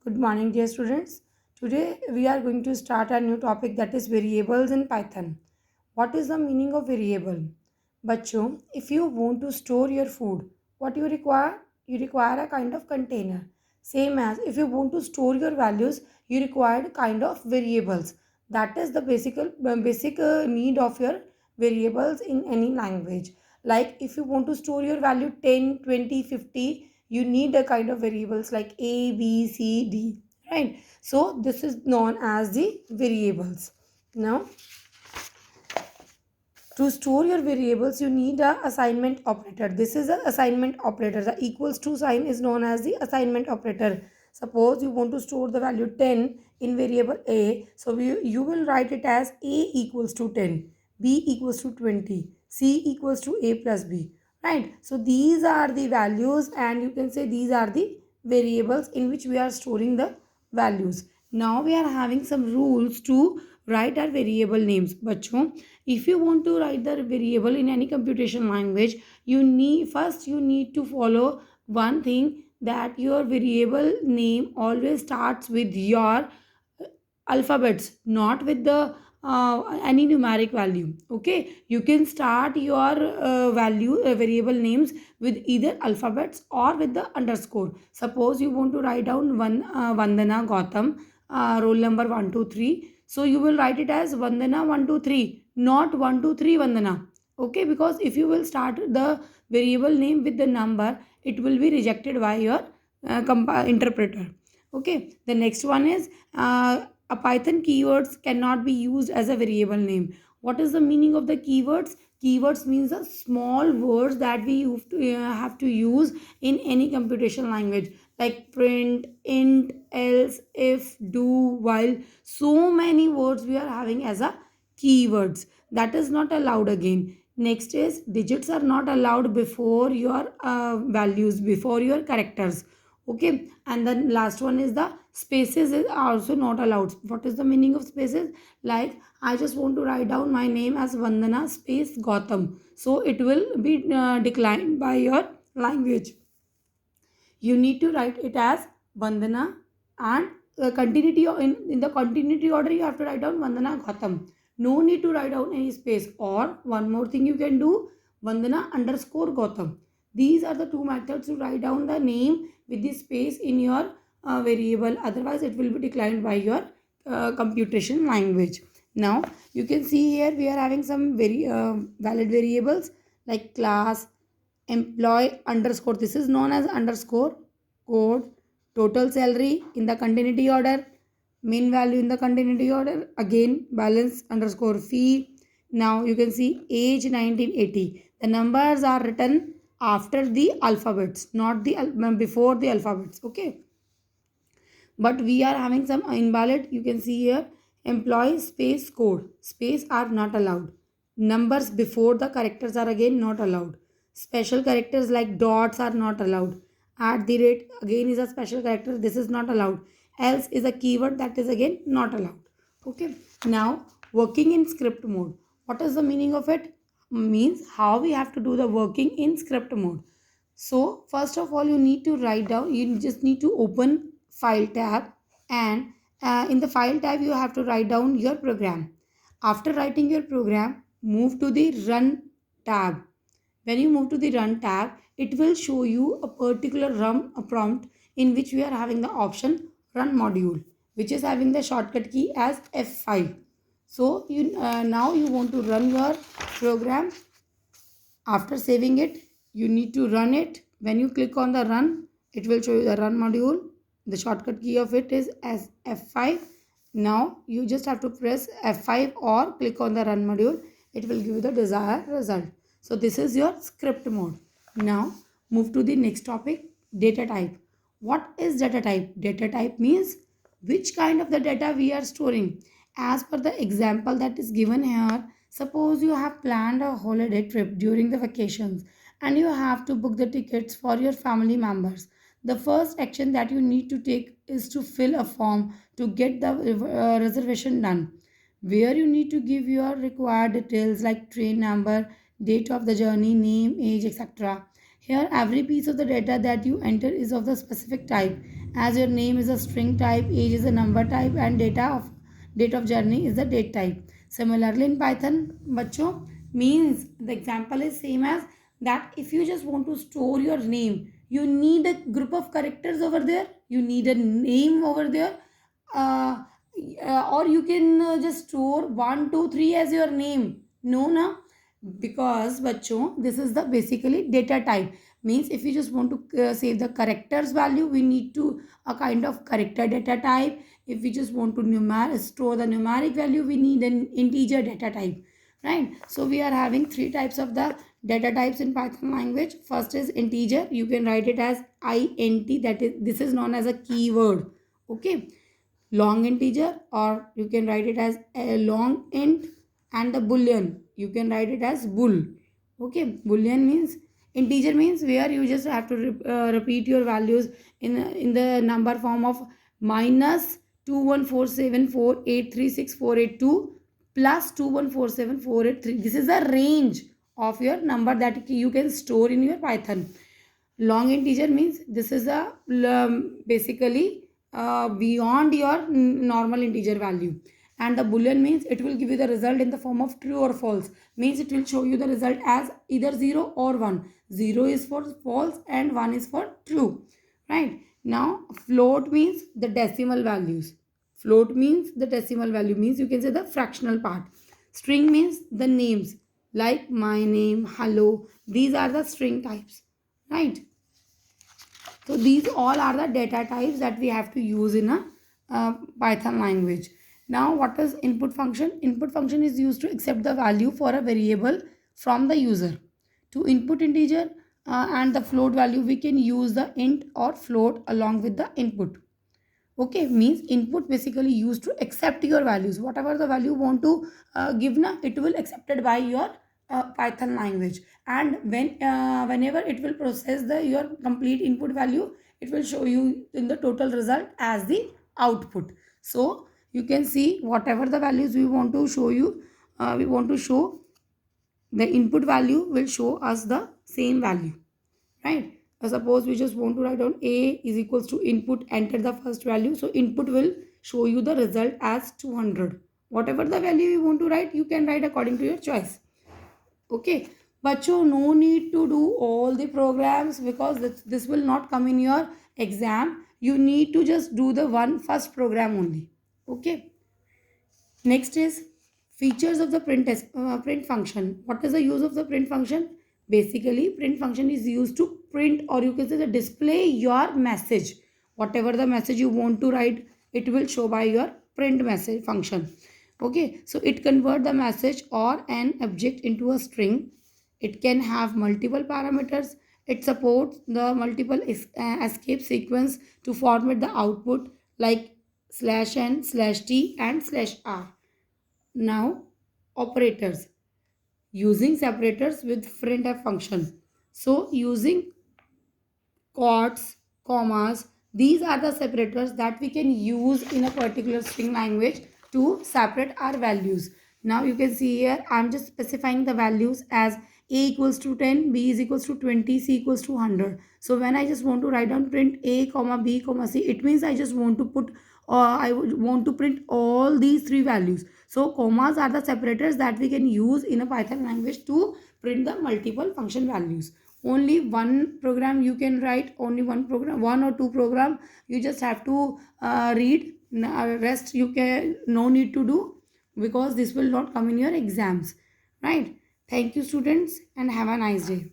Good morning, dear students. Today we are going to start a new topic that is variables in Python. What is the meaning of variable? बच्चों, if you want to store your food, what you require? You require a kind of container. Same as if you want to store your values, you require kind of variables. That is the basic need of your variables in any language. Like if you want to store your value 10, 20, 50, you need a kind of variables like a, b, c, d, right? So this is known as the variables. Now to store your variables, you need a assignment operator. This is an assignment operator. The equals to sign is known as the assignment operator. Suppose you want to store the value 10 in variable a. So you will write it as a equals to 10, b equals to 20, c equals to a plus b. Right. So these are the values, and you can say these are the variables in which we are storing the values. Now we are having some rules to write our variable names. Bachcho, if you want to write the variable in any computation language, you need to follow one thing, that your variable name always starts with your alphabets, not with the any numeric value. Okay, you can start your variable names with either alphabets or with the underscore. Suppose you want to write down Vandana Gautam, roll number 123, so you will write it as Vandana 123, not 123 Vandana. Okay, because if you will start the variable name with the number, it will be rejected by your interpreter. Okay, the next one is a Python keywords cannot be used as a variable name. What is the meaning of the keywords? Keywords means the small words that we have to use in any computation language, like print, int, else, if, do, while. So many words we are having as a keywords. That is not allowed again. Next is digits are not allowed before your values, before your characters. Okay, and then last one is the spaces is also not allowed. What is the meaning of spaces? Like I just want to write down my name as Vandana space Gautam, so it will be declined by your language. You need to write it as Vandana, and in the continuity order you have to write down Vandana Gautam. No need to write down any space. Or one more thing you can do, Vandana underscore Gautam. These are the two methods to write down the name with the space in your variable. Otherwise, it will be declined by your computation language. Now you can see here we are having some very valid variables like class, employee underscore, this is known as underscore, code, total salary in the continuity order, mean value in the continuity order, again balance underscore fee. Now you can see age 1980. The numbers are written after the alphabets, not the before the alphabets. Okay, but we are having some invalid. You can see here employee space code, space are not allowed. Numbers before the characters are again not allowed. Special characters like dots are not allowed. At the rate again is a special character, this is not allowed. Else is a keyword, that is again not allowed. Okay, now working in script mode. What is the meaning of it? Means how we have to do the working in script mode. So first of all, you need to write down, you just need to open file tab, and in the file tab you have to write down your program. After writing your program, move to the run tab. When you move to the run tab, it will show you a particular run a prompt in which we are having the option run module, which is having the shortcut key as F5. So you now you want to run your program. After saving it, you need to run it. When you click on the run, it will show you the run module. The shortcut key of it is as F5. Now you just have to press F5 or click on the run module. It will give you the desired result. So this is your script mode. Now move to the next topic, data type. What is data type? Data type means which kind of the data we are storing. As per the example that is given here, suppose you have planned a holiday trip during the vacations and you have to book the tickets for your family members. The first action that you need to take is to fill a form to get the reservation done, where you need to give your required details like train number, date of the journey, name, age, etc. Here every piece of the data that you enter is of the specific type, as your name is a string type, age is a number type, and date of journey is the date type. Similarly in Python बच्चों, means the example is same as that. If you just want to store your name, you need a group of characters over there, you need a name over there, uh, or you can just store 1 2 3 as your name. No na, because bachcho, this is the basically data type. Means if you just want to save the characters value, we need to a kind of character data type. If we just want to store the numeric value, we need an integer data type, right? So we are having three types of the data types in Python language. First is integer, you can write it as int, that is, this is known as a keyword. Okay, long integer, or you can write it as a long int, and the boolean, you can write it as bool. Okay, boolean means, integer means where you just have to repeat your values in the number form of minus 2147483648 plus 2147483. This is the range of your number that you can store in your Python. Long integer means this is a basically beyond your normal integer value. And the boolean means it will give you the result in the form of true or false, means it will show you the result as either 0 or 1. 0 is for false and 1 is for true, right? Now float means the decimal values. Float means the decimal value, means you can say the fractional part. String means the names like my name, hello, these are the string types, right? So these all are the data types that we have to use in a Python language. Now what is input function? Input function is used to accept the value for a variable from the user. To input integer and the float value, we can use the int or float along with the input. Okay, means input basically used to accept your values. Whatever the value you want to give na, it will accepted by your Python language. And whenever it will process the your complete input value, it will show you in the total result as the output. So you can see whatever the values we want to show you, we want to show the input value will show us the same value, right? Suppose we just want to write down a is equals to input, enter the first value, so input will show you the result as 200. Whatever the value you want to write, you can write according to your choice. Okay, but you no need to do all the programs, because this will not come in your exam. You need to just do the first program only. Okay, next is features of the print function. What is the use of the print function? Basically, print function is used to print, or you can say the display your message. Whatever the message you want to write, it will show by your print message function. Okay, so it convert the message or an object into a string. It can have multiple parameters. It supports the multiple escape sequence to format the output like /n, /t and /r. Now operators, using separators with printf function. So using quotes, commas, these are the separators that we can use in a particular string language to separate our values. Now you can see here I am just specifying the values as a equals to 10, b is equals to 20, c equals to 100. So when I just want to write down print a comma b comma c, it means I just want to put I want to print all these three values. So commas are the separators that we can use in a Python language to print the multiple function values. Only one program you can write, only one program, one or two program you just have to read. Rest you can no need to do, because this will not come in your exams, right? Thank you students, and have a nice day.